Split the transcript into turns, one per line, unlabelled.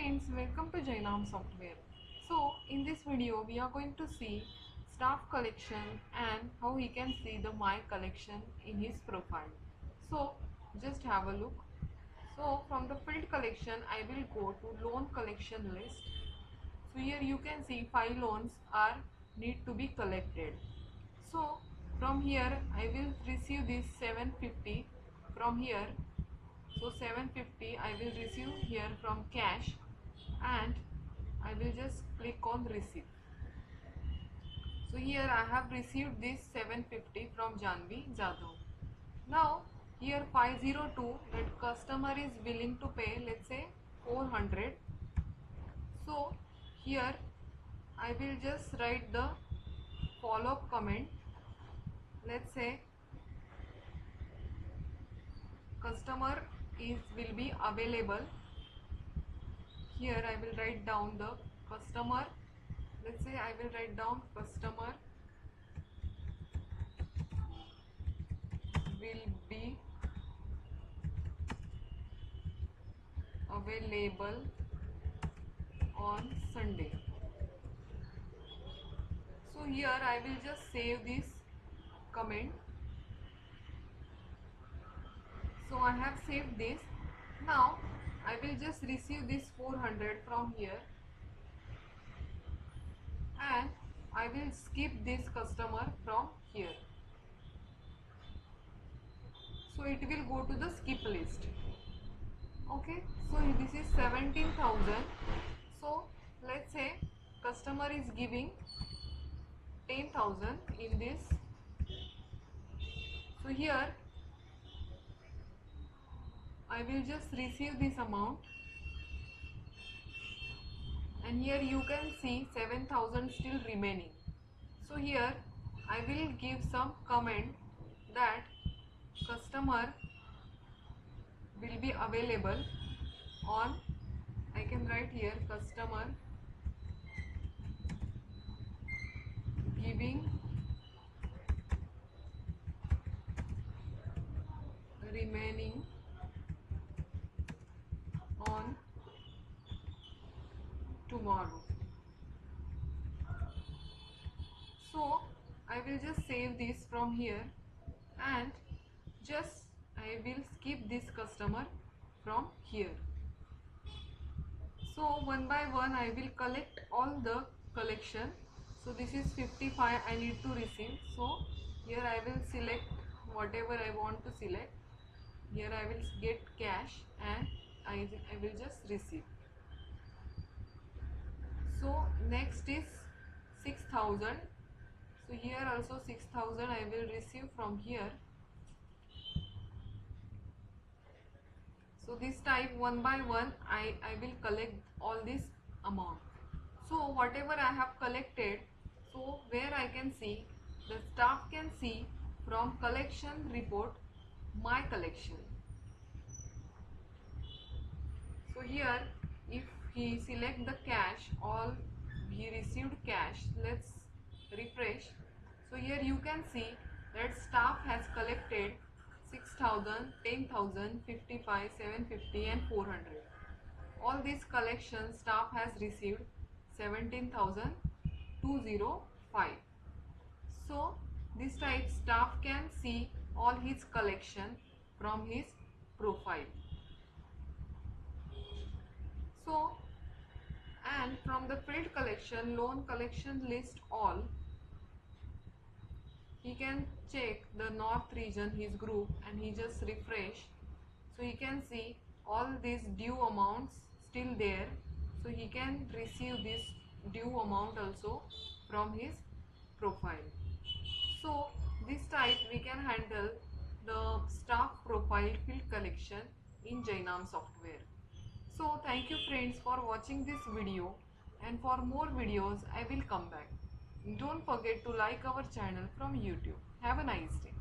friends, welcome to Jainam Software. So in this video we are going to see staff collection and how he can see the my collection in his profile. So just have a look. So from the field collection I will go to loan collection list. So here you can see 5 loans are need to be collected. So from here I will receive this 750 from here. So 750 I will receive here from cash and I will just click on receive. So here I have received this 750 from Janvi Jadhav. Now here 502 that customer is willing to pay, let's say 400. So here I will just write the follow-up comment. Let's say customer will be available. Here I will write down the customer. Let's say I will write down customer will be available on Sunday. So here I will just save this comment. So I have saved this. Now I will just receive this 400 from here and I will skip this customer from here. So it will go to the skip list. Okay, so this is 17,000. So let's say customer is giving 10,000 in this. So here I will just receive this amount and here you can see 7,000 still remaining. So here I will give some comment that customer will be available on, I can write here customer giving remaining on tomorrow. So I will just save this from here and just I will skip this customer from here. So one by one I will collect all the collection. So this is 55 I need to receive. So here I will select whatever I want to select. Here I will get cash and I will just receive. So next is 6,000. So here also 6,000 I will receive from here. So this type one by one I will collect all this amount. So whatever I have collected, so where I can see, the staff can see from collection report my collection. So here if he select the cash, all he received cash, let's refresh. So here you can see that staff has collected 6,000, 10,000, 55, 750 and 400. All these collections staff has received 17,205. So this type staff can see all his collection from his profile. So and from the field collection, loan collection list all, he can check the north region, his group, and he just refresh. So he can see all these due amounts still there. So he can receive this due amount also from his profile. So this type we can handle the staff profile field collection in Jainam Software. So thank you friends for watching this video, and for more videos I will come back. Don't forget to like our channel from YouTube. Have a nice day.